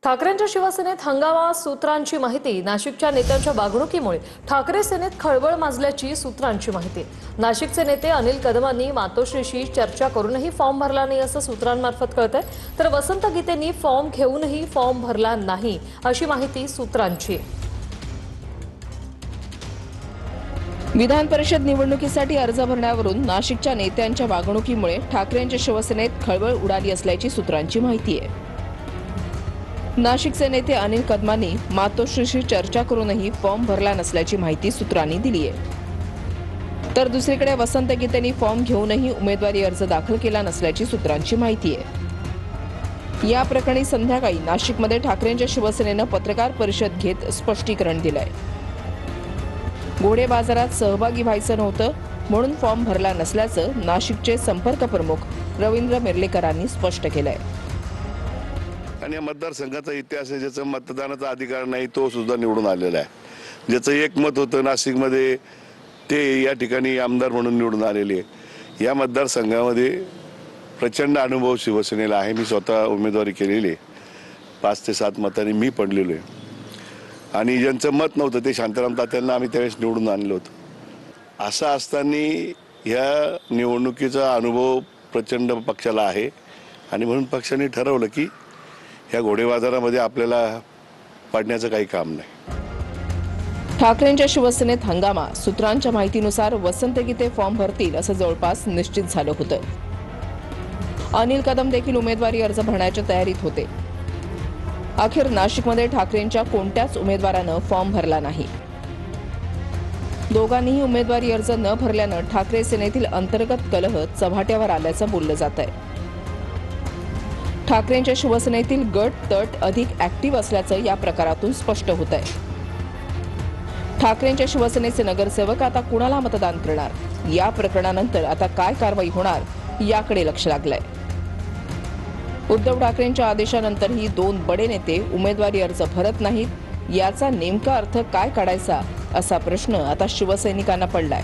ठाकरेंच्या शिवसेनेत हंगामा, सूत्रांची माहिती। नाशिकच्या नेत्यांच्या वागणुकीमुळे ठाकरे सेनेत खळबळ माजल्याची सूत्रांची माहिती। नाशिकचे नेते अनिल कदमांनी मातोश्रीशी चर्चा करूनही फॉर्म भरला नाही असं सूत्रांमार्फत कळतंय, तर वसंत गीतेंनी फॉर्म घेऊनही फॉर्म भरला नाही अशी माहिती सूत्रांची। विधान परिषद निवडणुकीसाठी अर्ज भरण्यावरून नाशिकच्या नेत्यांच्या वागणुकीमुळे ठाकरेंच्या शिवसेनेत खळबळ उडाली असल्याची सूत्रांची माहिती आहे। नाशिकचे नेते अनिल कदमांनी मातोश्रीशी चर्चा करूनही फॉर्म भरला नसल्याची माहिती सूत्रांनी दिली आहे, तर दुसरीकडे वसंत गीतेंनी फॉर्म घेऊनही उमेदवारी अर्ज दाखल केला नसल्याची सूत्रांची माहिती आहे। या प्रकरणी संध्याकाळी नाशिकमध्ये ठाकरेंच्या शिवसेनेनं पत्रकार परिषद घेत स्पष्टीकरण दिलंय। घोडे बाजारात सहभागी व्हायचं नव्हतं म्हणून फॉर्म भरला नसल्याचं नाशिकचे संपर्क प्रमुख रवींद्र मिर्लेकरांनी स्पष्ट केलंय। आणि या मतदारसंघाचा इतिहास आहे, ज्याचा मतदानाचा अधिकार नाही तो सुद्धा निवडून आलेला आहे। ज्याचं एक मत होतं नाशिकमध्ये ते या ठिकाणी आमदार म्हणून निवडून आलेले आहे। या मतदारसंघामध्ये प्रचंड अनुभव शिवसेनेला आहे। मी स्वतः उमेदवारी केलेली आहे, 5 ते 7 मतांनी मी पडलेलो आहे। आणि ज्यांचं मत नव्हतं ते शांताराम तात्यांना आम्ही त्यावेळेस निवडून आणलं होतं। असं असताना ह्या निवडणुकीचा अनुभव प्रचंड पक्षाला आहे आणि म्हणून पक्षाने ठरवलं की ह्या घोडे बाजारामध्ये आपल्याला पडण्याचं काही काम नाही। ठाकरेंच्या शिवसेनेत हंगामा, सूत्रांच्या माहितीनुसार वसंत गीते फॉर्म भरतील असं जवळपास निश्चित झालं होतं। अनिल कदम देखील उमेदवारी अर्ज भरण्याच्या तयारीत होते। अखेर नाशिकमध्ये ठाकरेंच्या कोणत्याच उमेदवारानं फॉर्म भरला नाही। दोघांनीही उमेदवारी अर्ज न भरल्यानं ठाकरे सेनेतील अंतर्गत कलह चव्हाट्यावर आल्याचं बोललं जात आहे। ठाकरेंच्या शिवसेनेतील गट तट अधिक ऍक्टिव्ह असल्याचं या प्रकारातून स्पष्ट होत आहे। ठाकरेंच्या शिवसेनेचे नगरसेवक आता कुणाला मतदान करणार, या प्रकरणानंतर आता काय कारवाई होणार याकडे लक्ष लागलंय। उद्धव ठाकरेंच्या आदेशानंतरही 2 बडे नेते उमेदवारी अर्ज भरत नाहीत, याचा नेमका अर्थ काय काढायचा असा प्रश्न आता शिवसैनिकांना पडलाय।